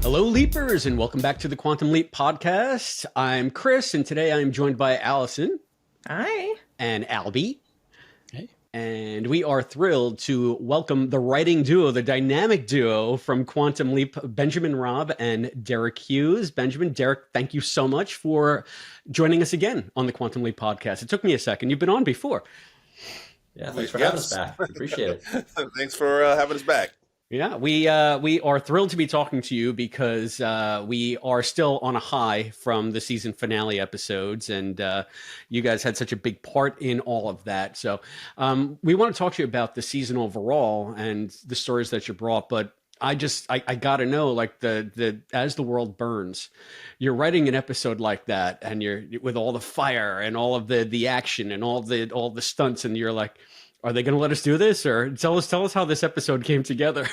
Hello, Leapers, and welcome back to the Quantum Leap podcast. I'm Chris, and today I'm joined by Allison. Hi. And Albie. Hey. And we are thrilled to welcome the writing duo, the dynamic duo from Quantum Leap, Benjamin Raab and Deric Hughes. Benjamin, Deric, thank you so much for joining us again on the Quantum Leap podcast. It took me a second. You've been on before. Yeah, thanks for having us back. Appreciate it. Thanks for having us back. Yeah, we are thrilled to be talking to you because we are still on a high from the season finale episodes, and you guys had such a big part in all of that. So we want to talk to you about the season overall and the stories that you brought. But I got to know, like the as the world burns, you're writing an episode like that, and you're with all the fire and all of the action and all the stunts, and you're like, are they going to let us do this? Or tell us how this episode came together.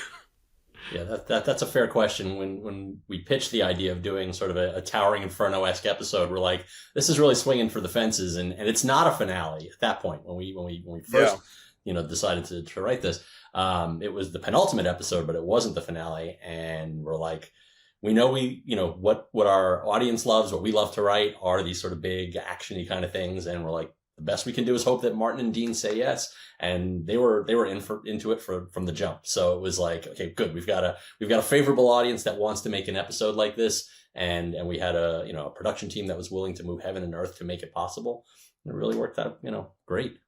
Yeah, that's a fair question. When we pitched the idea of doing sort of a Towering Inferno-esque episode, we're like, this is really swinging for the fences, and it's not a finale at that point. When we first decided to write this, it was the penultimate episode, but it wasn't the finale. And we're like, we know what our audience loves, what we love to write are these sort of big actiony kind of things, and we're like, the best we can do is hope that Martin and Dean say yes, and they were into it from the jump. So it was like, okay, good. We've got a favorable audience that wants to make an episode like this, and we had a production team that was willing to move heaven and earth to make it possible. And it really worked out, great.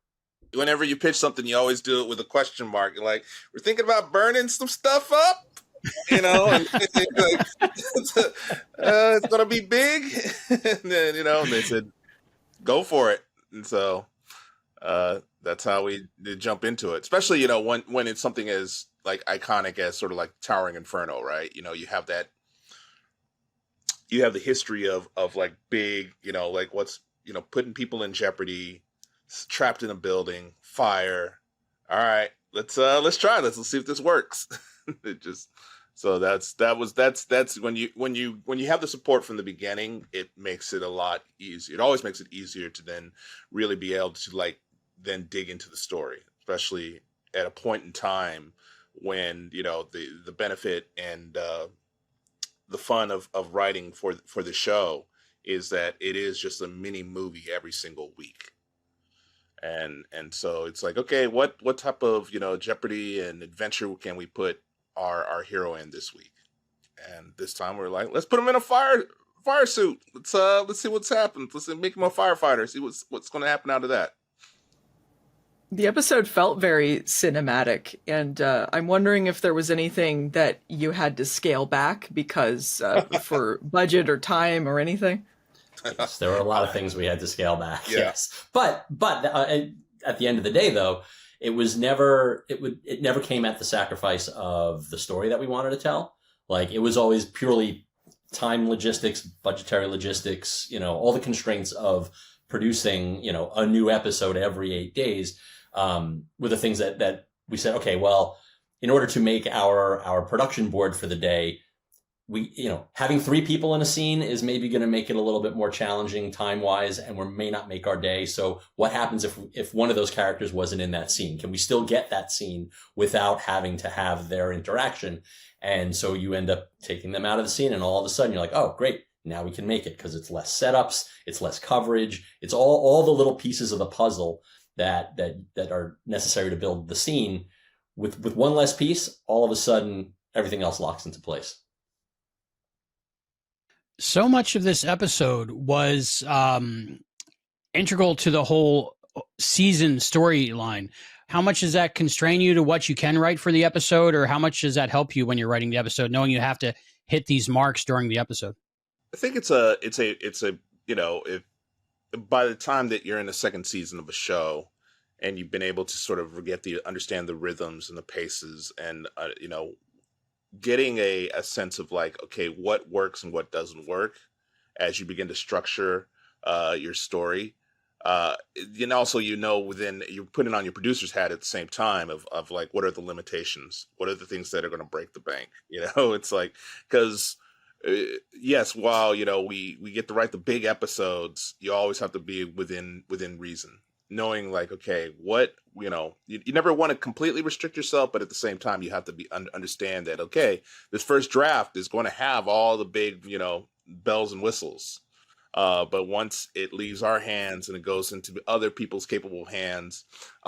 Whenever you pitch something, you always do it with a question mark. You're like, we're thinking about burning some stuff up, and like, it's gonna be big, and then and they said, go for it. And so that's how we jump into it, especially, when it's something as like iconic as sort of like Towering Inferno, right? You have the history of like big, like what's, putting people in jeopardy, trapped in a building, fire. All right, let's try this. Let's see if this works. So that's when you have the support from the beginning, it makes it a lot easier. It always makes it easier to then really be able to like then dig into the story, especially at a point in time when the benefit and the fun of writing for the show is that it is just a mini movie every single week. And so it's like, okay, what type of jeopardy and adventure can we put our hero in this week? And this time we're like, let's put him in a fire suit. Let's see what's happened. Let's make him a firefighter. See what's going to happen out of that. The episode felt very cinematic, and I'm wondering if there was anything that you had to scale back because for budget or time or anything. Yes, there were a lot of things we had to scale back. Yeah. Yes, but at the end of the day, though, it never came at the sacrifice of the story that we wanted to tell. Like, it was always purely time logistics, budgetary logistics, all the constraints of producing, a new episode every 8 days, were the things that we said, okay, well, in order to make our production board for the day, we, having 3 people in a scene is maybe going to make it a little bit more challenging time-wise, and we may not make our day. So what happens if one of those characters wasn't in that scene? Can we still get that scene without having to have their interaction? And so you end up taking them out of the scene, and all of a sudden you're like, oh, great, now we can make it, because it's less setups, it's less coverage, it's all the little pieces of the puzzle that are necessary to build the scene. With one less piece, all of a sudden everything else locks into place. So much of this episode was integral to the whole season storyline. How much does that constrain you to what you can write for the episode, or how much does that help you when you're writing the episode, knowing you have to hit these marks during the episode? I think it's a if by the time that you're in the second season of a show and you've been able to sort of understand the rhythms and the paces and getting a sense of like, okay, what works and what doesn't work as you begin to structure your story. Also, within, you're putting on your producer's hat at the same time of like, what are the limitations? What are the things that are going to break the bank? It's like, because yes, while, we get to write the big episodes, you always have to be within reason. knowing like, okay, what, you never want to completely restrict yourself, but at the same time, you have to be understand that, okay, this first draft is going to have all the big, bells and whistles. But once it leaves our hands and it goes into other people's capable hands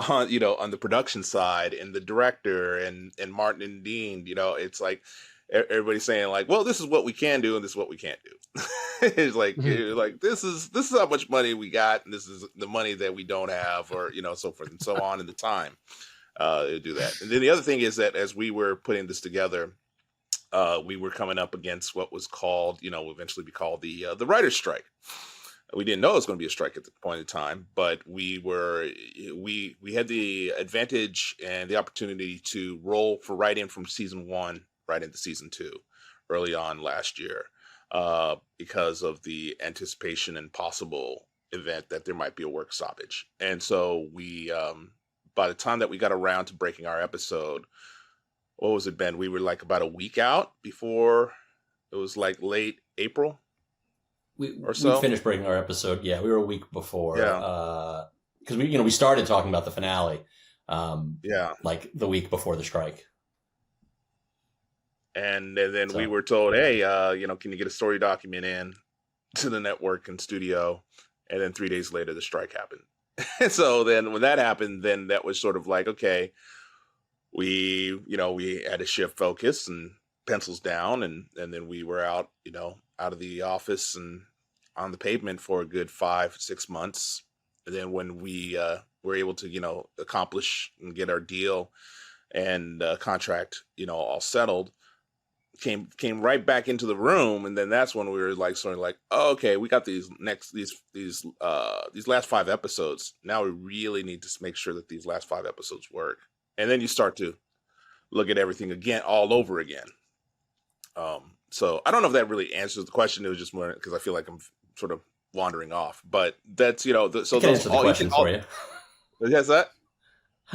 on, on the production side and the director and Martin and Dean, it's like everybody's saying like, well, this is what we can do and this is what we can't do. It's like, this is how much money we got, and this is the money that we don't have, or so forth and so on in the time to do that. And then the other thing is that as we were putting this together, we were coming up against what was called, will eventually be called the writer's strike. We didn't know it was going to be a strike at the point in time, but we had the advantage and the opportunity to roll for right in from season 1 right into season 2 early on last year. Because of the anticipation and possible event that there might be a work stoppage. And so we, by the time that we got around to breaking our episode, what was it, Ben? We were like about a week out before, it was like late April or so. We finished breaking our episode. Yeah, we were a week before. Yeah. Because we started talking about the finale. Yeah. Like the week before the strike. And then we were told, hey, can you get a story document in to the network and studio? And then 3 days later, the strike happened. And so then when that happened, then that was sort of like, okay, we had to shift focus and pencils down. And then we were out of the office and on the pavement for a good 5-6 months. And then when we were able to, accomplish and get our deal and contract, all settled, came right back into the room, and then that's when we were like sort of like, oh, okay, we got these last 5 episodes. Now we really need to make sure that these last 5 episodes work, and then you start to look at everything again, all over again. So I don't know if that really answers the question. It was just more because I feel like I'm sort of wandering off, but that's so I can answer the question for you. Yes, that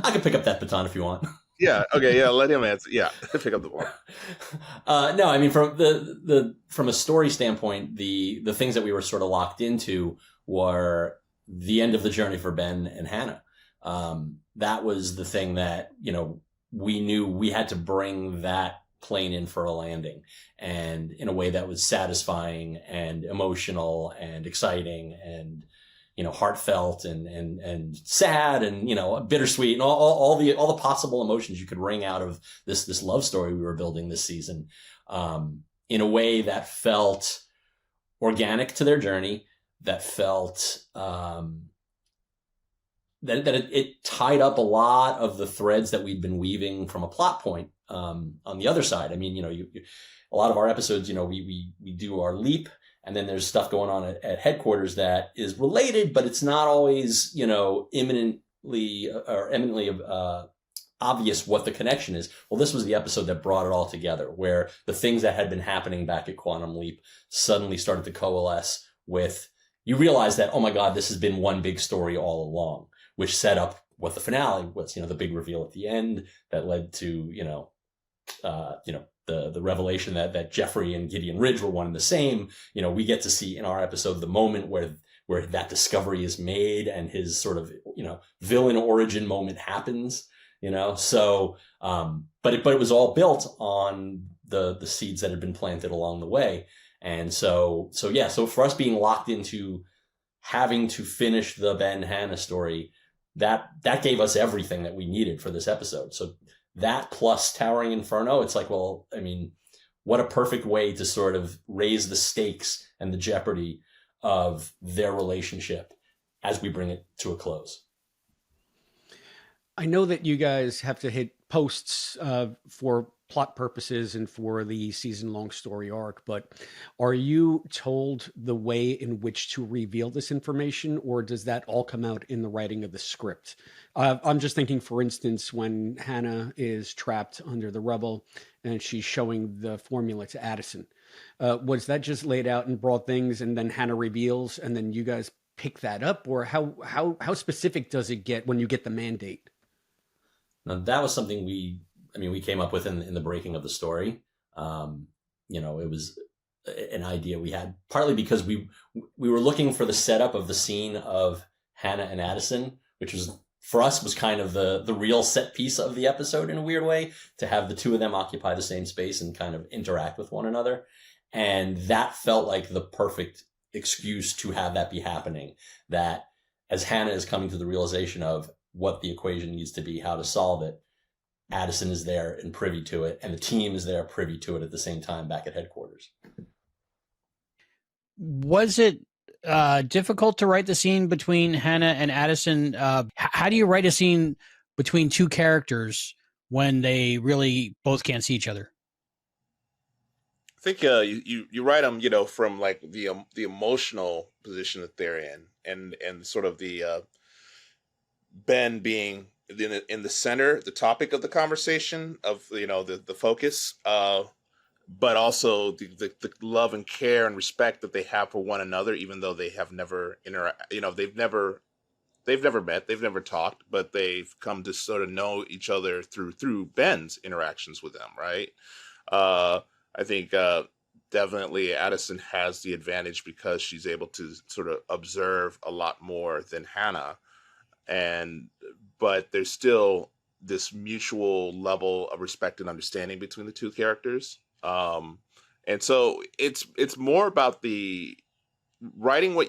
I can pick up that baton if you want. Yeah. Okay. Yeah. Let him answer. Yeah. Pick up the ball. No, I mean, from a story standpoint, the things that we were sort of locked into were the end of the journey for Ben and Hannah. That was the thing that, we knew we had to bring that plane in for a landing, and in a way that was satisfying and emotional and exciting and, heartfelt and sad and, bittersweet and all the possible emotions you could wring out of this love story we were building this season, in a way that felt organic to their journey, that felt, that it tied up a lot of the threads that we'd been weaving from a plot point, on the other side. I mean, a lot of our episodes, we do our leap, and then there's stuff going on at headquarters that is related, but it's not always, eminently obvious what the connection is. Well, this was the episode that brought it all together, where the things that had been happening back at Quantum Leap suddenly started to coalesce with, you realize that, oh my God, this has been one big story all along, which set up what the finale was, the big reveal at the end that led to, the revelation that Jeffrey and Gideon Ridge were one and the same. We get to see in our episode the moment where that discovery is made and his sort of, villain origin moment happens, so, but it was all built on the seeds that had been planted along the way. And so for us being locked into having to finish the Ben Hannah story, that gave us everything that we needed for this episode. So that plus Towering Inferno, it's like, well, I mean, what a perfect way to sort of raise the stakes and the jeopardy of their relationship as we bring it to a close. I know that you guys have to hit posts for plot purposes and for the season-long story arc, but are you told the way in which to reveal this information, or does that all come out in the writing of the script? I'm just thinking, for instance, when Hannah is trapped under the rubble and she's showing the formula to Addison, was that just laid out in broad things and then Hannah reveals and then you guys pick that up, or how specific does it get when you get the mandate? Now, that was something we came up with in the breaking of the story. It was an idea we had, partly because we were looking for the setup of the scene of Hannah and Addison, which was for us was kind of the real set piece of the episode in a weird way, to have the two of them occupy the same space and kind of interact with one another. And that felt like the perfect excuse to have that be happening, that as Hannah is coming to the realization of what the equation needs to be, how to solve it, Addison is there and privy to it, and the team is there privy to it at the same time back at headquarters. Was it difficult to write the scene between Hannah and Addison? How do you write a scene between two characters when they really both can't see each other? I think you write them, from like the emotional position that they're in, and sort of the Ben being in the center, the topic of the conversation, of the focus, but also the love and care and respect that they have for one another, even though they have never they've never met, they've never talked, but they've come to sort of know each other through Ben's interactions with them, right? I think definitely Addison has the advantage because she's able to sort of observe a lot more than Hannah, but there's still this mutual level of respect and understanding between the two characters. And so it's more about the writing what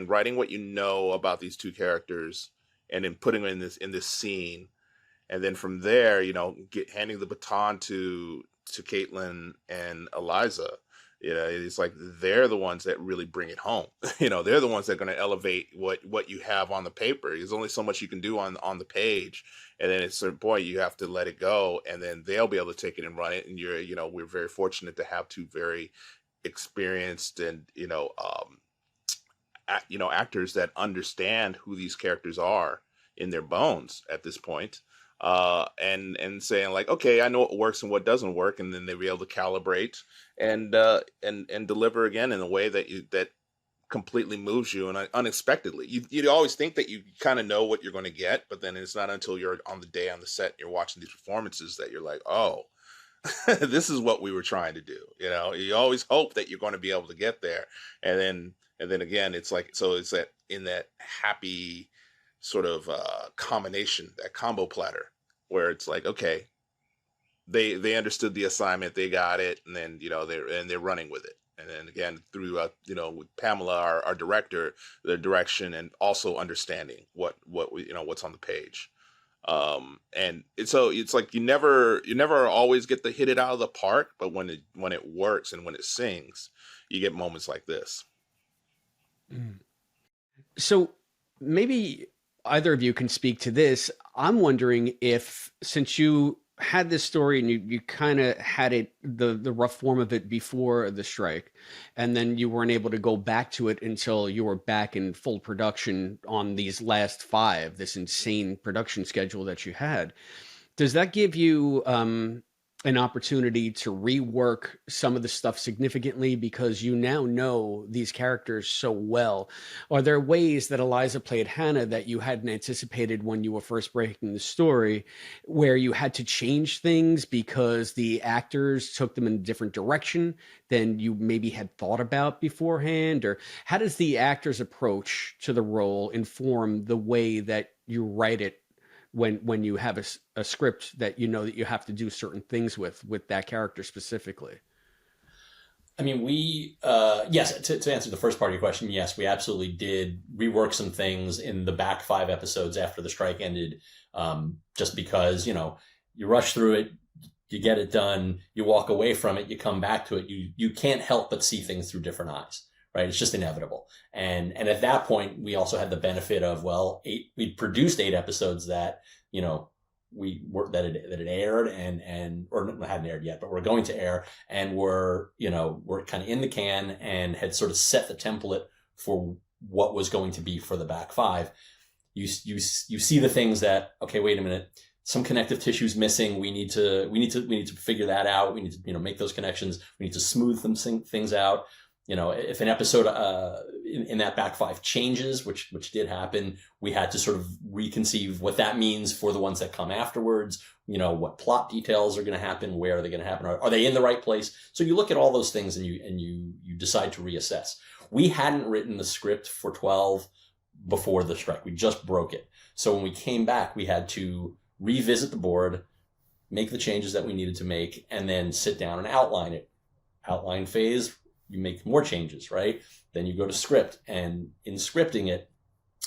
writing what you know about these two characters, and then putting them in this scene, and then from there, handing the baton to Caitlin and Eliza. It's like they're the ones that really bring it home. They're the ones that are going to elevate what you have on the paper. There's only so much you can do on the page, and then at a certain point you have to let it go, and then they'll be able to take it and run it. And we're very fortunate to have two very experienced and actors that understand who these characters are in their bones at this point. And saying like, okay, I know what works and what doesn't work, and then they'll be able to calibrate and deliver again in a way that completely moves you and unexpectedly. You always think that you kind of know what you're going to get, but then it's not until you're on the set and you're watching these performances that you're like, oh, this is what we were trying to do. You always hope that you're going to be able to get there, and then again, it's like, so it's that in that happy sort of combination, that combo platter, where it's like, okay, they understood the assignment, they got it, and then they're running with it. And then again, through with Pamela, our director, the direction, and also understanding what's on the page. And it's like you never always get to hit it out of the park, but when it works and when it sings, you get moments like this. So maybe either of you can speak to this. I'm wondering if, since you had this story and you kind of had it, the rough form of it before the strike, and then you weren't able to go back to it until you were back in full production on these last 5, this insane production schedule that you had, does that give you an opportunity to rework some of the stuff significantly because you now know these characters so well? Are there ways that Eliza played Hannah that you hadn't anticipated when you were first breaking the story, where you had to change things because the actors took them in a different direction than you maybe had thought about beforehand? Or how does the actor's approach to the role inform the way that you write it when you have a script that that you have to do certain things with that character specifically? I mean, we, yes, to answer the first part of your question, yes, we absolutely did rework some things in the back 5 episodes after the strike ended, just because, you rush through it, you get it done, you walk away from it, you come back to it, you can't help but see things through different eyes. Right. It's just inevitable. And at that point, we also had the benefit of, we'd produced 8 episodes that, that it aired or hadn't aired yet, but we're going to air, and we're kind of in the can and had sort of set the template for what was going to be for the back 5. You see the things that, okay, wait a minute, some connective tissue's missing. We need to figure that out. We need to, make those connections. We need to smooth things out. If an episode in that back 5 changes, which did happen, we had to sort of reconceive what that means for the ones that come afterwards. What plot details are going to happen, where are they going to happen, are they in the right place? So you look at all those things and you decide to reassess. We hadn't written the script for 12 before the strike. We just broke it. So when we came back, we had to revisit the board, make the changes that we needed to make, and then sit down and outline it. Outline phase, you make more changes, right? Then you go to script, and in scripting it,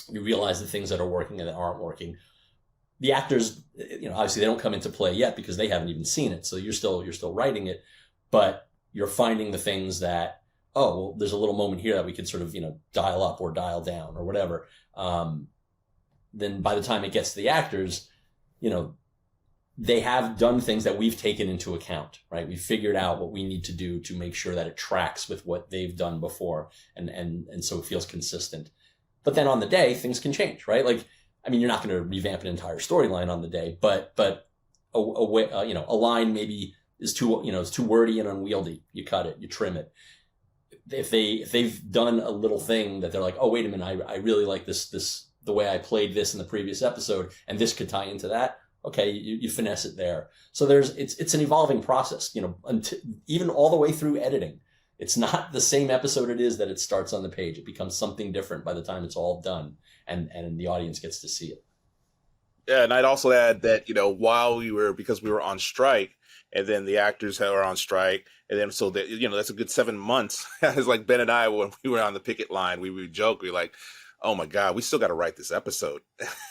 you realize the things that are working and that aren't working. The actors, obviously they don't come into play yet because they haven't even seen it. So you're still writing it, but you're finding the things that, oh, well, there's a little moment here that we could sort of, dial up or dial down or whatever. Then by the time it gets to the actors, they have done things that we've taken into account, right? We've figured out what we need to do to make sure that it tracks with what they've done before. And so it feels consistent. But then on the day, things can change, right? Like, I mean, you're not going to revamp an entire storyline on the day, but a line maybe is it's too wordy and unwieldy. You cut it, you trim it. If they've done a little thing that they're like, oh, wait a minute, I really like this the way I played this in the previous episode, and this could tie into that. Okay, you finesse it there. So it's an evolving process, even all the way through editing. It's not the same episode it is that it starts on the page. It becomes something different by the time it's all done, and the audience gets to see it. Yeah, and I'd also add that, because we were on strike, and then the actors were on strike, and then so that, that's a good 7 months. It's like Ben and I, when we were on the picket line, we would joke, we were like, oh my God, we still got to write this episode.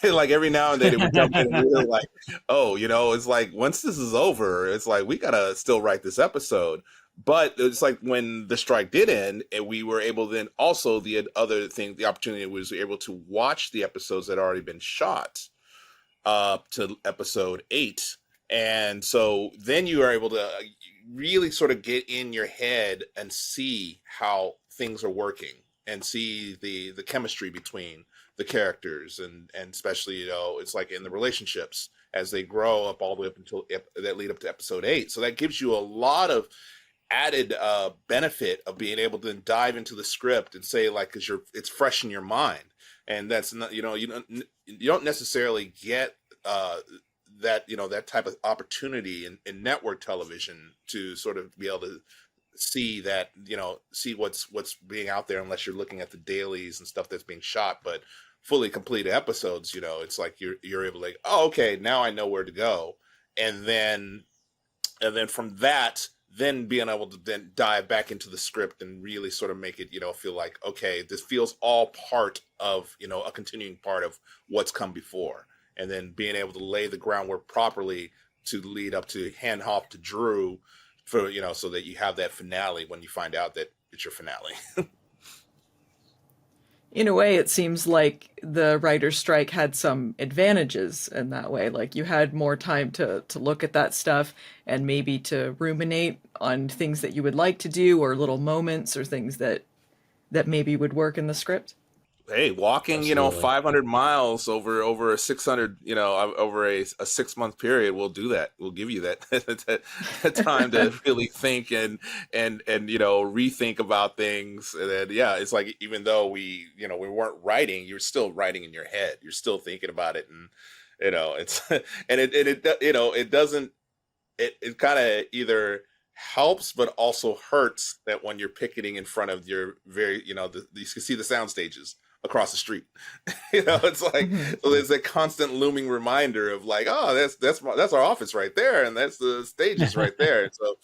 Like every now and then it would jump in and we were like, oh, it's like once this is over, it's like we got to still write this episode. But it's like when the strike did end, and we were able then also the other thing, the opportunity was able to watch the episodes that had already been shot up to episode 8. And so then you are able to really sort of get in your head and see how things are working and see the chemistry between the characters and especially, it's like in the relationships as they grow up all the way up until that lead up to episode 8. So that gives you a lot of added benefit of being able to dive into the script and say, like, because it's fresh in your mind, and that's not, you don't necessarily get that type of opportunity in network television to sort of be able to see that, see what's being out there, unless you're looking at the dailies and stuff that's being shot. But fully completed episodes, it's like you're able to, like, oh, okay, now I know where to go, and then from that, then being able to then dive back into the script and really sort of make it, feel like, okay, this feels all part of, a continuing part of what's come before. And then being able to lay the groundwork properly to lead up to hand off to Drew for, so that you have that finale when you find out that it's your finale. In a way, it seems like the writer's strike had some advantages in that way. Like, you had more time to look at that stuff and maybe to ruminate on things that you would like to do, or little moments or things that maybe would work in the script. Hey, walking, Absolutely. 500 miles over a 600, over a 6-month period, we'll do that. We'll give you that time to really think and rethink about things. And then, yeah, it's like, even though we weren't writing, you're still writing in your head. You're still thinking about it, and it's and it doesn't. It kind of either helps but also hurts that when you're picketing in front of your very, you can see the sound stages across the street. It's like, so there's a constant looming reminder of, like, oh, that's our office right there, and that's the stages right there. So,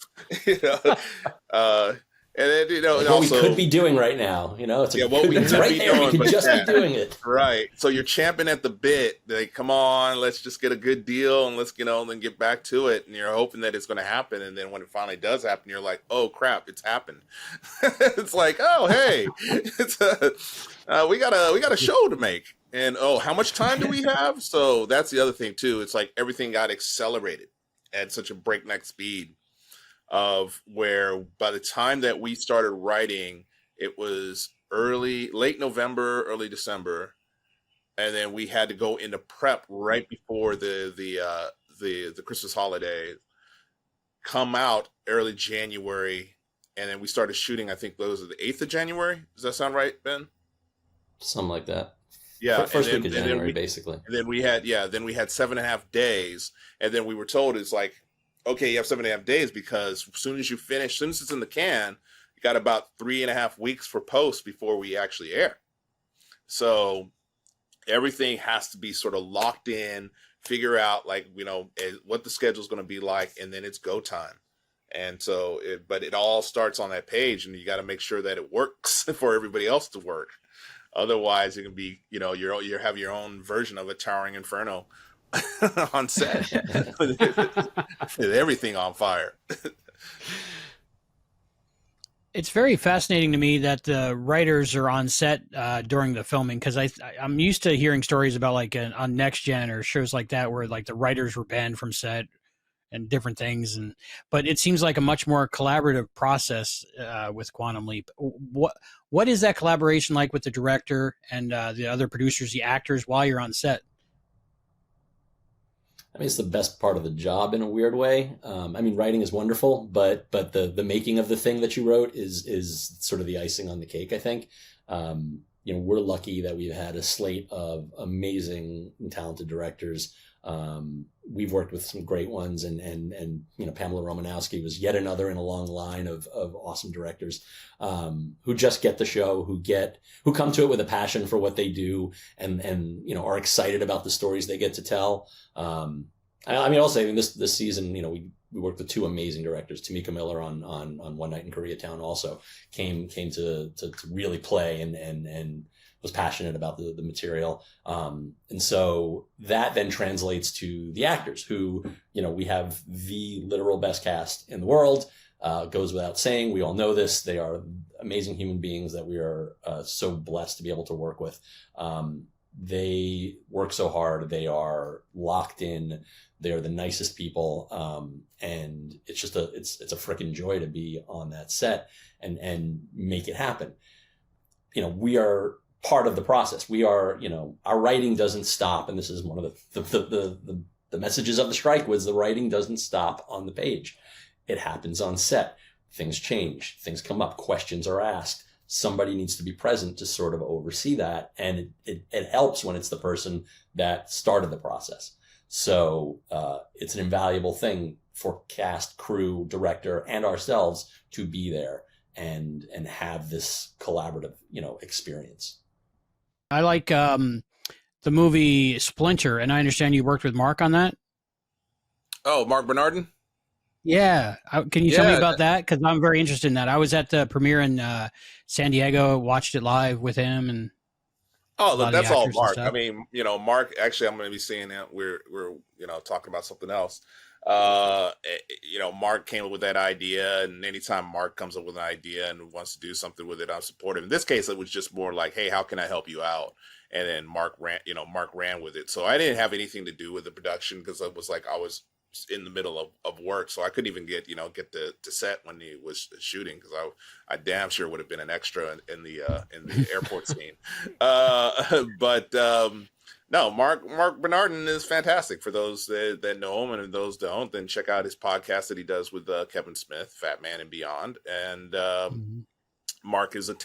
and then, and what also, we could be doing right now, it's what we it's could right be there. doing, We could but just yeah. be doing it. Right. So you're champing at the bit. Like, come on, let's just get a good deal, and let's, then get back to it. And you're hoping that it's going to happen. And then when it finally does happen, you're like, oh crap, it's happened. It's like, oh, hey, we got a show to make. And oh, how much time do we have? So that's the other thing too. It's like everything got accelerated at such a breakneck speed, of where by the time that we started writing, it was late November, early December, and then we had to go into prep right before the Christmas holiday, come out early January, and then we started shooting, I think those are the 8th of January. Does that sound right, Ben? Something like that. Yeah, First week of January, basically. And then we had 7.5 days, and then we were told, it's like, okay, you have 7.5 days, because as soon as it's in the can, you got about 3.5 weeks for post before we actually air. So everything has to be sort of locked in, figure out like, what the schedule is going to be like, and then it's go time. And so, but it all starts on that page, and you got to make sure that it works for everybody else to work. Otherwise, it can be, you have your own version of a Towering Inferno on set with everything on fire. It's very fascinating to me that the writers are on set during the filming, because I'm used to hearing stories about like on Next Gen or shows like that where like the writers were banned from set and different things, but it seems like a much more collaborative process with Quantum Leap. What is that collaboration like with the director and the other producers, the actors, while you're on set? I mean, it's the best part of the job in a weird way. I mean, writing is wonderful, but the making of the thing that you wrote is sort of the icing on the cake, I think. We're lucky that we've had a slate of amazing and talented directors. We've worked with some great ones, and Pamela Romanowski was yet another in a long line of awesome directors who just get the show, who come to it with a passion for what they do, and are excited about the stories they get to tell. I'll say this season, we worked with two amazing directors. Tamika Miller on One Night in Koreatown also came to really play and was passionate about the material. And so that then translates to the actors who, we have the literal best cast in the world. Goes without saying. We all know this. They are amazing human beings that we are so blessed to be able to work with. They work so hard. They are locked in. They are the nicest people. And it's just it's a freaking joy to be on that set and make it happen. We are part of the process. We are, our writing doesn't stop. And this is one of the messages of the strike was the writing doesn't stop on the page. It happens on set. Things change. Things come up. Questions are asked. Somebody needs to be present to sort of oversee that. And it helps when it's the person that started the process. So it's an invaluable thing for cast, crew, director, and ourselves to be there and have this collaborative, experience. I like the movie Splinter, and I understand you worked with Marc on that. Oh, Marc Bernardin? Yeah. Can you tell me about that? Because I'm very interested in that. I was at the premiere in San Diego, watched it live with him. And look, that's all Marc. I mean, Marc, actually, I'm going to be seeing that. We're talking about something else. Marc came up with that idea, and anytime Marc comes up with an idea and wants to do something with it, I'm supportive. In this case, it was just more like, hey, how can I help you out? And then Marc ran with it. So I didn't have anything to do with the production because I was in the middle of work, so I couldn't even get to set when he was shooting because I damn sure would have been an extra in the airport scene. No, Marc Bernardin is fantastic. For those that know him, and those don't, then check out his podcast that he does with Kevin Smith, Fat Man and Beyond. And Marc is a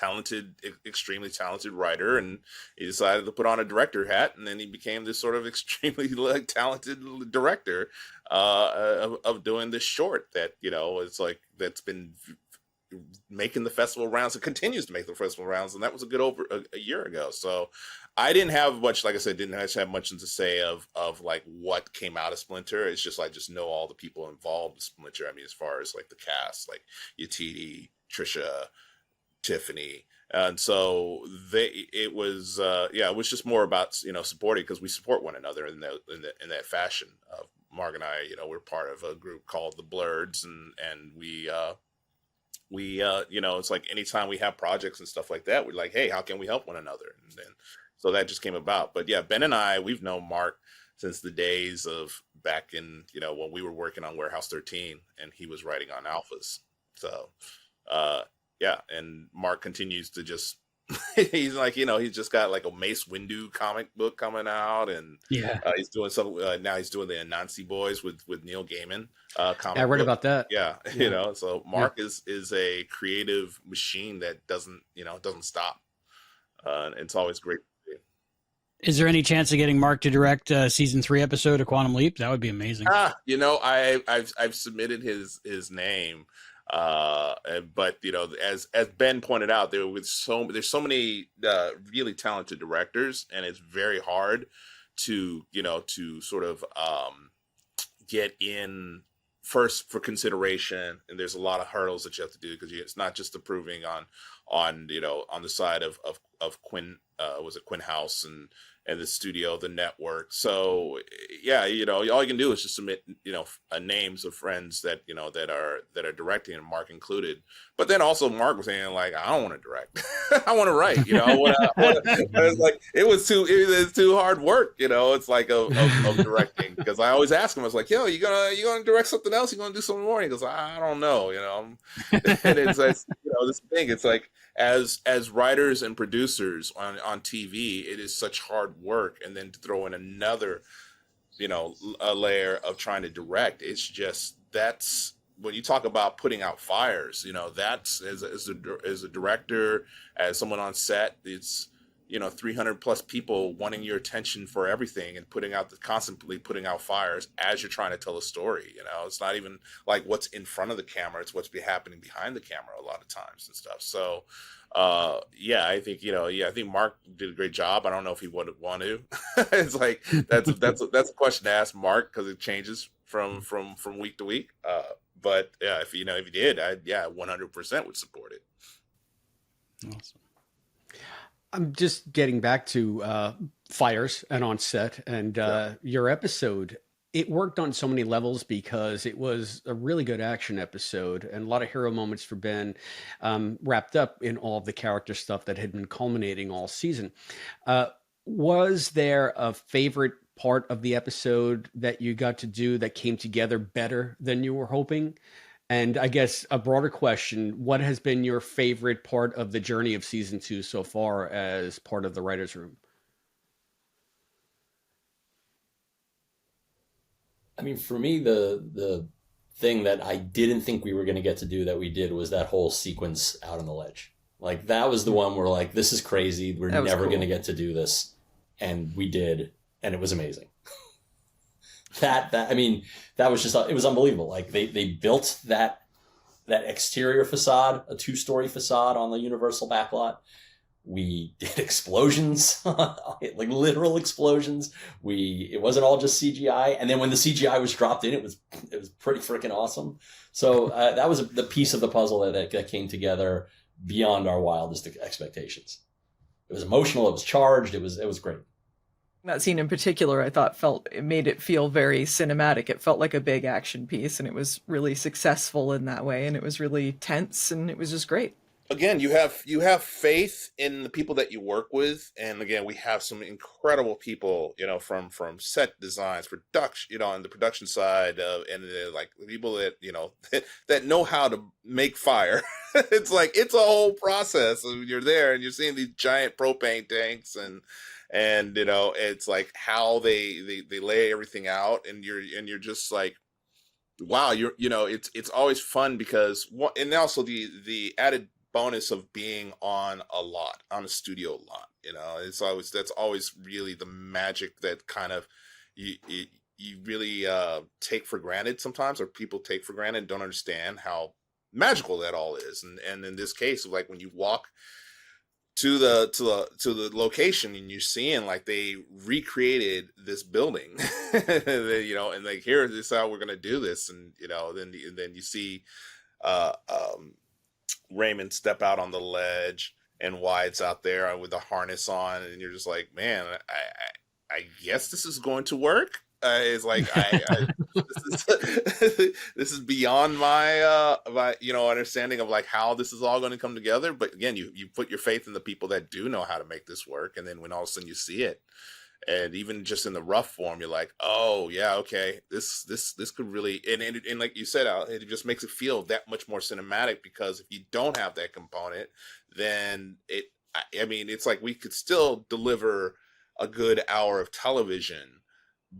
extremely talented writer, and he decided to put on a director hat, and then he became this sort of extremely talented director of doing this short that it's like that's been making the festival rounds and continues to make the festival rounds, and that was over a year ago. So I didn't have much, like I said, didn't have much to say of like what came out of Splinter. It's just I just know all the people involved in Splinter. I mean, as far as like the cast, like Yatiti, Trisha, Tiffany, and so it was just more about supporting, because we support one another in that fashion. Marc and I, we're part of a group called the Blurreds, and we it's like anytime we have projects and stuff like that, we're like, hey, how can we help one another? And then so that just came about. But yeah, Ben and I, we've known Marc since the days of back in when we were working on Warehouse 13 and he was writing on Alphas. So yeah, and Marc continues to just he's like he's just got like a Mace Windu comic book coming out, and he's doing some now he's doing the Anansi Boys with Neil Gaiman comic I read book. about that. Yeah. So Marc is a creative machine that doesn't stop, and it's always great. Is there any chance of getting Marc to direct season 3 episode of Quantum Leap? That would be amazing. I've submitted his name. But as Ben pointed out, there's so many really talented directors, and it's very hard to sort of get in first for consideration, and there's a lot of hurdles that you have to do, because it's not just approving on the side of Quinn, was it Quinn House and the studio, the network. So yeah, all you can do is just submit names of friends that that are directing, and Mark included. But then also Mark was saying, like, I don't want to direct. I want to write. It's like it was too hard work. It's like of directing, because I always ask him, I was like, yo, you gonna direct something else? You gonna do something more? And he goes, I don't know. And it's like, this thing. It's like, as writers and producers on TV, it is such hard work, and then to throw in another a layer of trying to direct, it's just, that's when you talk about putting out fires, that's as a director, as someone on set, it's 300 plus people wanting your attention for everything, and constantly putting out fires as you're trying to tell a story. It's not even like what's in front of the camera, it's what's happening behind the camera a lot of times and stuff. So I think I think Mark did a great job. I don't know if he would want to. It's like that's a question to ask Mark, because it changes from week to week. But yeah, if he did, I 100% would support it. Awesome. I'm just getting back to fires and on set, and your episode. It worked on so many levels, because it was a really good action episode, and a lot of hero moments for Ben, wrapped up in all of the character stuff that had been culminating all season. Was there a favorite part of the episode that you got to do that came together better than you were hoping? And I guess a broader question, what has been your favorite part of the journey of season 2 so far as part of the writer's room? I mean, for me, the thing that I didn't think we were going to get to do that we did was that whole sequence out on the ledge. Like, that was the one where, like, this is crazy. We're never going to get to do this. And we did. And it was amazing. That was just, it was unbelievable. Like, they built that exterior facade, a 2-story facade on the Universal backlot. We did explosions, like literal explosions. It wasn't all just CGI. And then when the CGI was dropped in, it was pretty freaking awesome. So that was the piece of the puzzle that came together beyond our wildest expectations. It was emotional. It was charged. It was great. That scene in particular, I thought it made it feel very cinematic. It felt like a big action piece, and it was really successful in that way. And it was really tense, and it was just great. Again, you have faith in the people that you work with, and again, we have some incredible people, from set designs, production, on the production side, and like people that that know how to make fire. It's like, it's a whole process. You're there, and you're seeing these giant propane tanks, and it's like how they lay everything out, and you're just like, wow, it's always fun, because and also the added bonus of being on a studio lot, that's always really the magic that kind of you really take for granted sometimes, or people take for granted and don't understand how magical that all is. And in this case, like, when you walk to the location, and you're seeing, like, they recreated this building, and like, here, this is how we're gonna do this, and then you see Raymond step out on the ledge, and Wyatt's out there with the harness on, and you're just like, man, I guess this is going to work. It's like, this is beyond my understanding of, like, how this is all going to come together. But again, you put your faith in the people that do know how to make this work, and then when all of a sudden you see it, and even just in the rough form, you're like, oh yeah, okay, this could really, and like you said, Al, it just makes it feel that much more cinematic, because if you don't have that component, then it's like, we could still deliver a good hour of television,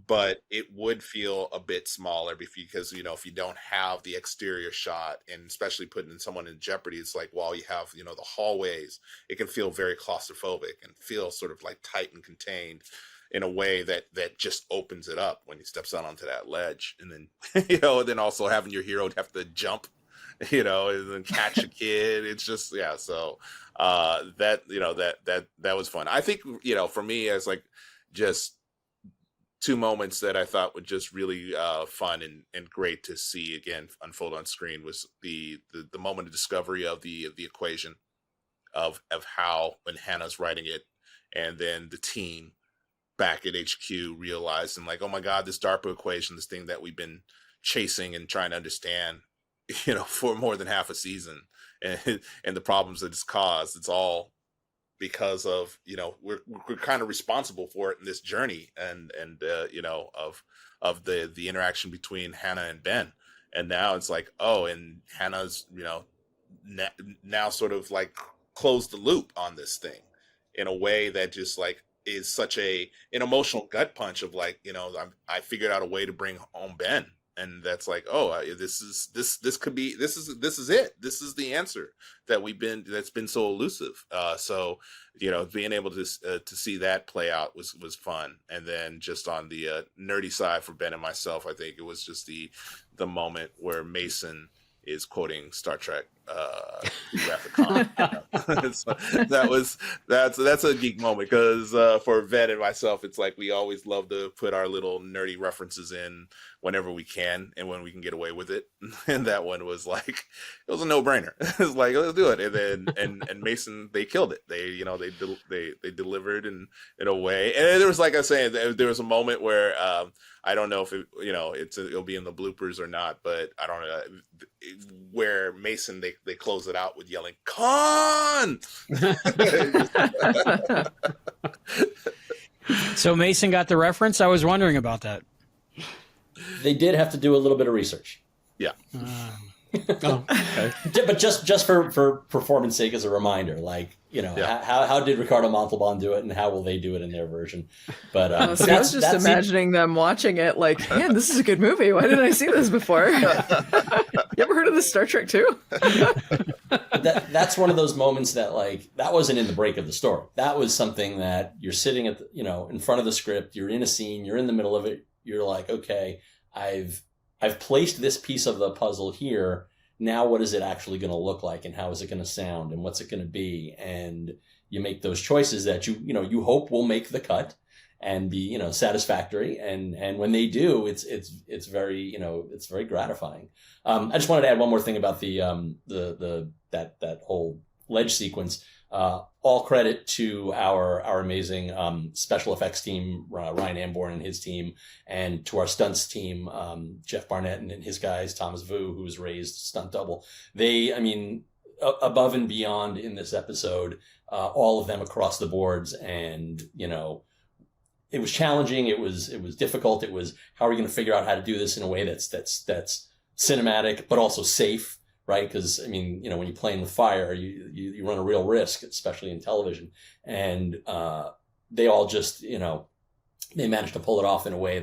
but it would feel a bit smaller, because if you don't have the exterior shot, and especially putting someone in jeopardy, it's like, while you have the hallways, it can feel very claustrophobic and feel sort of like tight and contained in a way that just opens it up when he steps out onto that ledge. And then then also having your hero have to jump and then catch a kid. It's just, yeah. So that was fun. I think, for me, as like just two moments that I thought were just really fun and great to see again unfold on screen was the moment of discovery of the equation of how, when Hannah's writing it, and then the team back at HQ realized, and like, oh my God, this DARPA equation, this thing that we've been chasing and trying to understand, for more than half a season, and the problems that it's caused, it's all because of, we're kind of responsible for it in this journey, and of the interaction between Hannah and Ben. And now it's like, oh, and Hannah's, now sort of like closed the loop on this thing in a way that just like is such an emotional gut punch of like, I figured out a way to bring home Ben. And that's like, oh, this is it. This is the answer that's been so elusive. So, being able to see that play out was fun. And then just on the nerdy side for Ben and myself, I think it was just the moment where Mason is quoting Star Trek Wrath of Khan. So that's a geek moment, because for Vet and myself, it's like we always love to put our little nerdy references in whenever we can and when we can get away with it. And that one was like, it was a no-brainer. It's like, let's do it. And then and Mason, they killed it. They delivered in a way. And there was, like I was saying, there was a moment where I don't know if it'll be in the bloopers or not, but I don't know, where Mason, they close it out with yelling "Khan." So Mason got the reference. I was wondering about that. They did have to do a little bit of research. Yeah. Oh, okay. But just for performance sake, as a reminder, like, how did Ricardo Montalban do it, and how will they do it in their version? But I was just imagining them watching it like, man, this is a good movie. Why didn't I see this before? You ever heard of this Star Trek 2? That's one of those moments that, like, that wasn't in the break of the story. That was something that you're sitting at in front of the script, you're in a scene, you're in the middle of it, you're like, okay, I've placed this piece of the puzzle here. Now what is it actually going to look like, and how is it going to sound, and what's it going to be? And you make those choices that you hope will make the cut and be, satisfactory. And when they do, it's very, it's very gratifying. I just wanted to add one more thing about that whole ledge sequence. All credit to our amazing special effects team, Ryan Amborn and his team, and to our stunts team, Jeff Barnett and his guys, Thomas Vu, who's raised stunt double. They, above and beyond in this episode, all of them across the boards. And, it was challenging. It was difficult. It was, how are we going to figure out how to do this in a way that's cinematic, but also safe? Right? Because, when you play in with fire, you run a real risk, especially in television. And they all just, they managed to pull it off in a way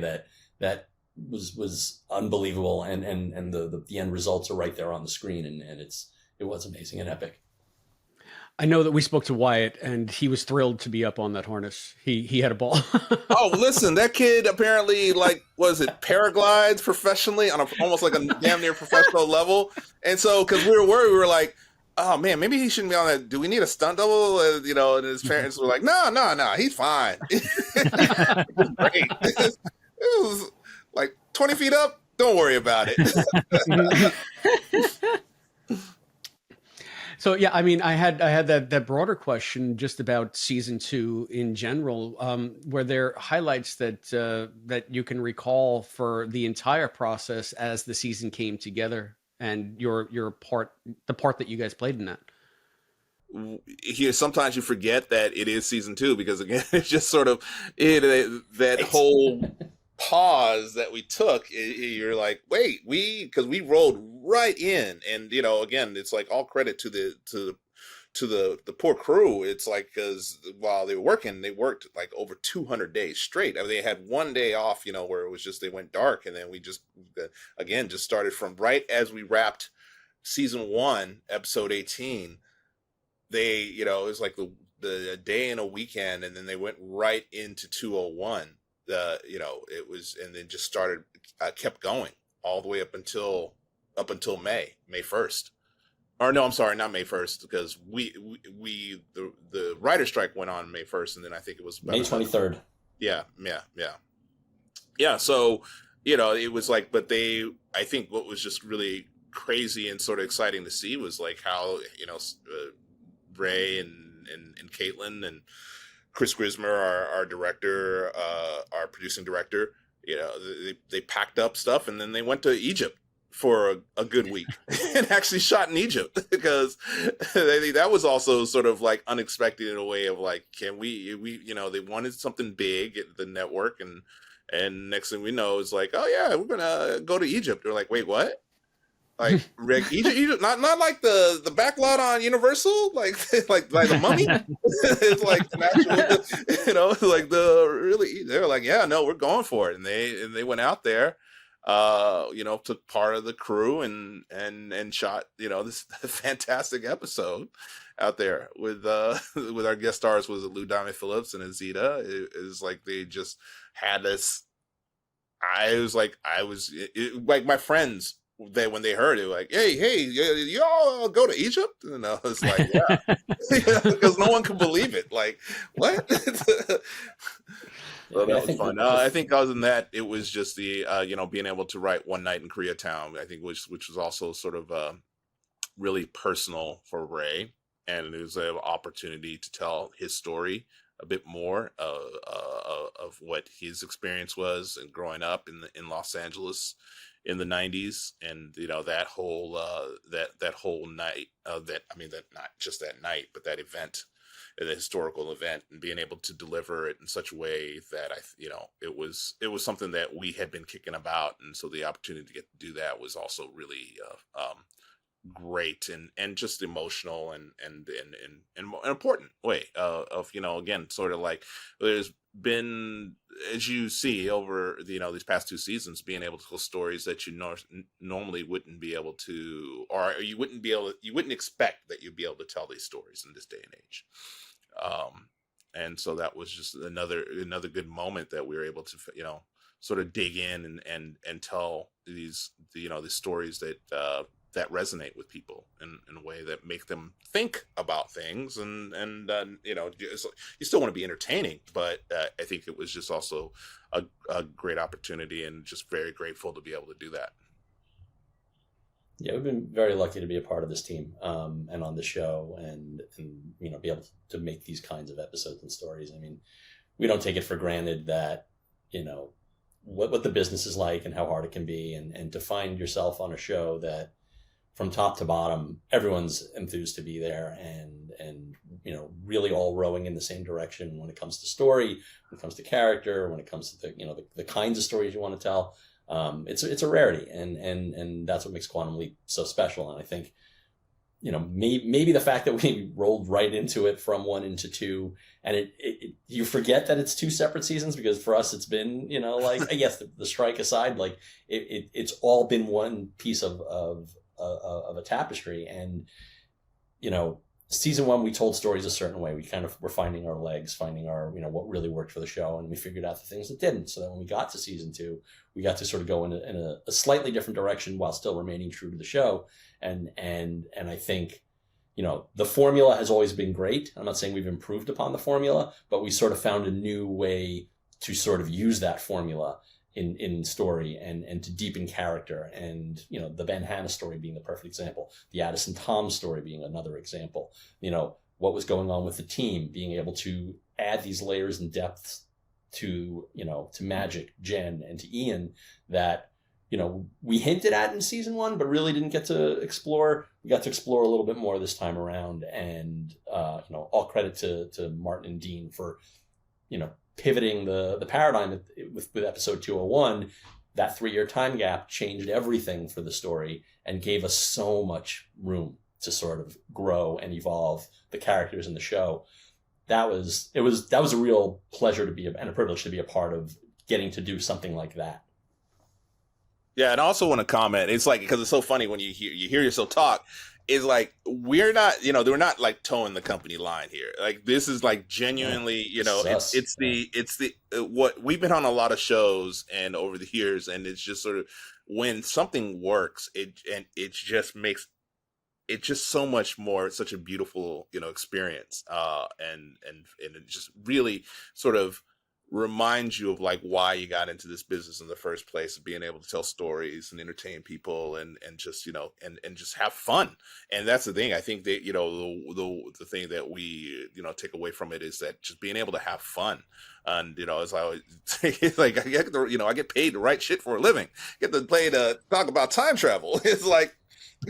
that was unbelievable. And the end results are right there on the screen. And it was amazing and epic. I know that we spoke to Wyatt, and he was thrilled to be up on that harness. He had a ball. Oh, listen, that kid apparently, like, was it paraglides professionally on almost like a damn near professional level. And so, because we were worried, we were like, oh man, maybe he shouldn't be on that. Do we need a stunt double? And his parents were like, no, he's fine. It was great. It was like 20 feet up. Don't worry about it. So yeah, I had that broader question just about season 2 in general. Were there highlights that you can recall for the entire process as the season came together, and your part, the part that you guys played in that? Here, sometimes you forget that it is season 2, because again, it's just sort of that whole pause that we took. You're like, wait, because we rolled right in, and again, it's like all credit to the poor crew. It's like, because while they were working, they worked like over 200 days straight. They had one day off, where it was just, they went dark, and then we just again just started from right as we wrapped season 1, episode 18. They, it was like the day and a weekend, and then they went right into 201. It was, and then just started, kept going all the way up until up until May 1st. Or no, I'm sorry, not May 1st, because the writer strike went on May 1st, and then I think it was May 23rd. Yeah. So, it was like, but I think what was just really crazy and sort of exciting to see was like how, Ray and Caitlin and Chris Grismer, our director, our producing director, they packed up stuff and then they went to Egypt for a good week and actually shot in Egypt, because that was also sort of like unexpected in a way of like, can we they wanted something big at the network, and next thing we know is like, oh yeah, we're gonna go to Egypt. We're like, wait, what? Like Egypt, not like the back lot on Universal, like the Mummy. It's like an actual, like they're like, yeah, no, we're going for it, and they went out there, took part of the crew and shot, this fantastic episode out there with our guest stars was Lou Diamond Phillips and Azita. It is like they just had this. Like my friends. When they heard it, like, hey, y'all go to Egypt? And I was like, yeah, because no one could believe it. Like, what? So that was fun. I think other than that, it was just the being able to write One Night in Koreatown, I think, which was also sort of really personal for Ray, and it was an opportunity to tell his story a bit more of what his experience was and growing up in Los Angeles in the 90s, and that whole that whole night, that not just that night, but that event, the historical event, and being able to deliver it in such a way that it was something that we had been kicking about, and so the opportunity to get to do that was also really great and just emotional and an important way of again, sort of like there's been, as you see over these past 2 seasons, being able to tell stories that you normally wouldn't be able to, or you wouldn't expect that you'd be able to tell these stories in this day and age. And so that was just another good moment that we were able to sort of dig in and tell these stories that resonate with people in a way that make them think about things, and you still want to be entertaining, but I think it was just also a great opportunity, and just very grateful to be able to do that. Yeah, we've been very lucky to be a part of this team, and on the show, and be able to make these kinds of episodes and stories. I mean, we don't take it for granted that what the business is like and how hard it can be, and to find yourself on a show that from top to bottom, everyone's enthused to be there, and really all rowing in the same direction when it comes to story, when it comes to character, when it comes to the kinds of stories you want to tell. It's a rarity, and that's what makes Quantum Leap so special. And I think, maybe the fact that we rolled right into it from 1 into 2, and you forget that it's 2 separate seasons, because for us it's been, I guess the strike aside, like it's all been one piece of a tapestry. And season 1 we told stories a certain way. We kind of were finding our legs, finding our what really worked for the show, and we figured out the things that didn't. So that when we got to season 2, we got to sort of go in a slightly different direction while still remaining true to the show. And I think the formula has always been great. I'm not saying we've improved upon the formula, but we sort of found a new way to sort of use that formula in story and to deepen character. And, the Ben Hannah story being the perfect example, the Addison Tom story being another example, what was going on with the team, being able to add these layers and depths to Magic, Jen, and to Ian that, we hinted at in season 1, but really didn't get to explore. We got to explore a little bit more this time around. And, all credit to Martin and Dean for, pivoting the paradigm with episode 201. That 3-year time gap changed everything for the story and gave us so much room to sort of grow and evolve the characters in the show. That was a real pleasure and a privilege to be a part of, getting to do something like that. Yeah, and I also want to comment. It's like, because it's so funny when you hear yourself talk. Is like, we're not, we're not like towing the company line here. Like, this is like genuinely, it's the what we've been on a lot of shows and over the years, and it's just sort of when something works, it just makes it just so much more, such a beautiful, experience. And it just really sort of reminds you of like why you got into this business in the first place, of being able to tell stories and entertain people and just, and just have fun. And that's the thing. I think that, the thing that we, take away from it is that just being able to have fun. And, as I always say, like, I get paid to write shit for a living. Get to play to talk about time travel. It's like,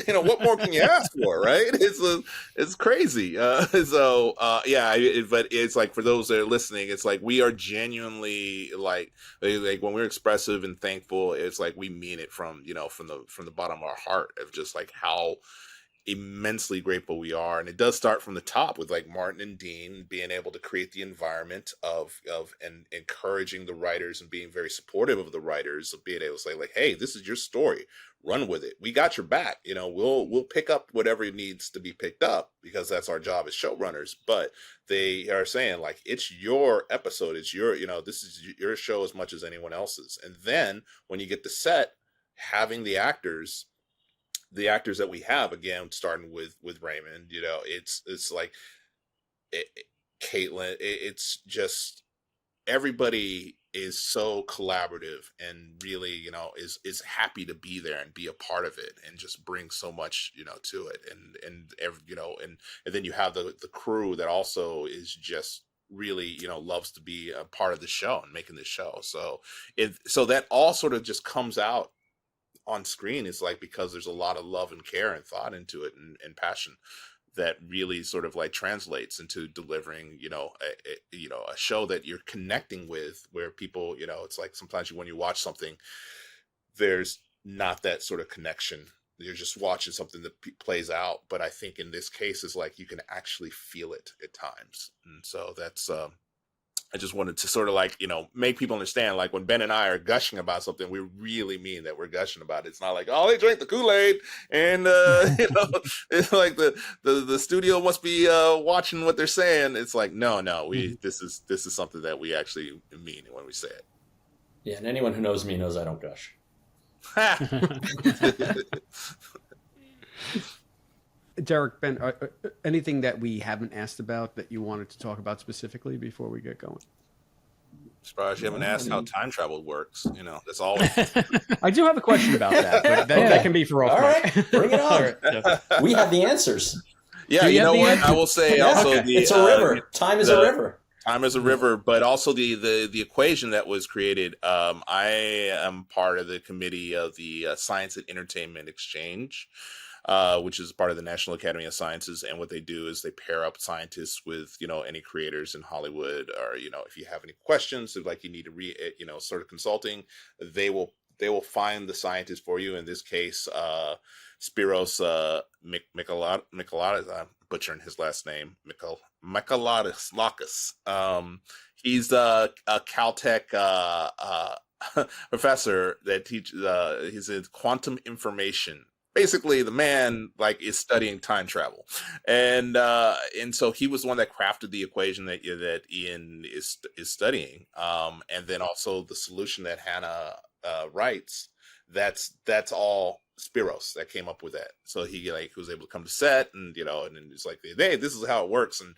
what more can you ask for, right? It's crazy. But it's like, for those that are listening, it's like we are genuinely like when we're expressive and thankful, it's like we mean it from the bottom of our heart, of just like how immensely grateful we are. And it does start from the top with like Martin and Dean being able to create the environment of and encouraging the writers and being very supportive of the writers, of being able to say like, hey, this is your story, run with it, we got your back, we'll pick up whatever needs to be picked up, because that's our job as showrunners. But they are saying like, it's your episode, it's your, this is your show as much as anyone else's. And then when you get to set, having the actors that we have, again, starting with Raymond, it's like Caitlin, it's just, everybody is so collaborative and really, is happy to be there and be a part of it, and just bring so much, to it. And then you have the crew that also is just really, loves to be a part of the show and making the show. So that all sort of just comes out on screen. Is like, because there's a lot of love and care and thought into it, and passion, that really sort of like translates into delivering, a show that you're connecting with, where people, it's like sometimes when you watch something, there's not that sort of connection. You're just watching something that plays out. But I think in this case, is like, you can actually feel it at times. And so that's, I just wanted to sort of like, make people understand, like, when Ben and I are gushing about something, we really mean that we're gushing about it. It's not like, oh, they drank the Kool-Aid and, it's like the studio must be watching what they're saying. It's like, no, this is something that we actually mean when we say it. Yeah. And anyone who knows me knows I don't gush. Deric, Ben, anything that we haven't asked about that you wanted to talk about specifically before we get going? Surprised you haven't asked how time travel works. That's all. I do have a question about that, but that can be for off. All right, bring it on. We have the answers. Yeah, you know what? I will say also, it's a river. Time is a river. Time is a river, but also the equation that was created. I am part of the committee of the Science and Entertainment Exchange, which is part of the National Academy of Sciences. And what they do is they pair up scientists with, any creators in Hollywood, or, if you have any questions, if like you need to sort of consulting, they will find the scientist for you. In this case, Spiros Michailidis, I'm butchering his last name, Michailidis. He's a Caltech professor that teaches. He's in quantum information. Basically, the man like is studying time travel, and so he was the one that crafted the equation that Ian is studying, and then also the solution that Hannah writes. That's all Spiros that came up with that. So he was able to come to set, and and then it's like, hey, this is how it works. And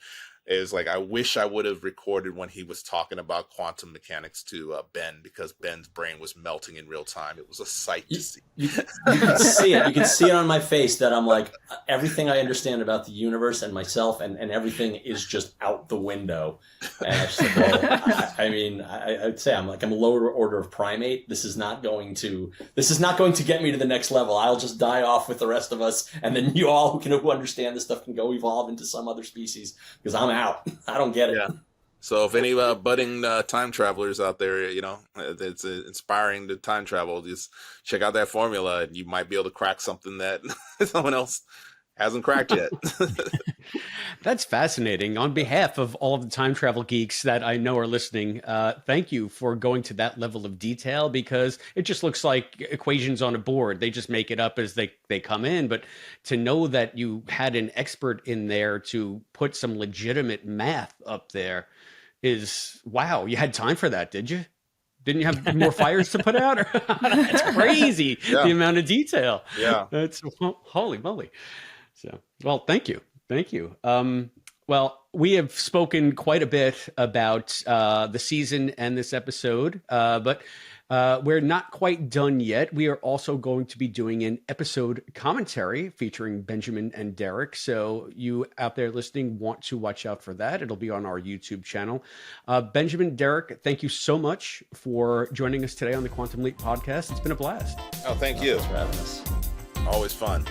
it was like, I wish I would have recorded when he was talking about quantum mechanics to Ben, because Ben's brain was melting in real time. It was a sight to see. You can see it. You can see it on my face that I'm like, everything I understand about the universe and myself and everything is just out the window. And I just like, well, I'd say I'm a lower order of primate. This is not going to get me to the next level. I'll just die off with the rest of us, and then you all who understand this stuff can go evolve into some other species, because I'm out. I don't get it. Yeah. So if any budding time travelers out there, that's inspiring to time travel, just check out that formula, and you might be able to crack something that someone else hasn't cracked yet. That's fascinating. On behalf of all of the time travel geeks that I know are listening, thank you for going to that level of detail, because it just looks like equations on a board. They just make it up as they come in. But to know that you had an expert in there to put some legitimate math up there is, wow. You had time for that, did you? Didn't you have more fires to put out? That's crazy. Yeah. The amount of detail. Yeah. That's holy moly. So, well, thank you. Thank you. Well, we have spoken quite a bit about the season and this episode, but we're not quite done yet. We are also going to be doing an episode commentary featuring Benjamin and Deric. So you out there listening want to watch out for that. It'll be on our YouTube channel. Benjamin, Deric, thank you so much for joining us today on the Quantum Leap podcast. It's been a blast. Oh, thank you. Thanks for having us. Always fun.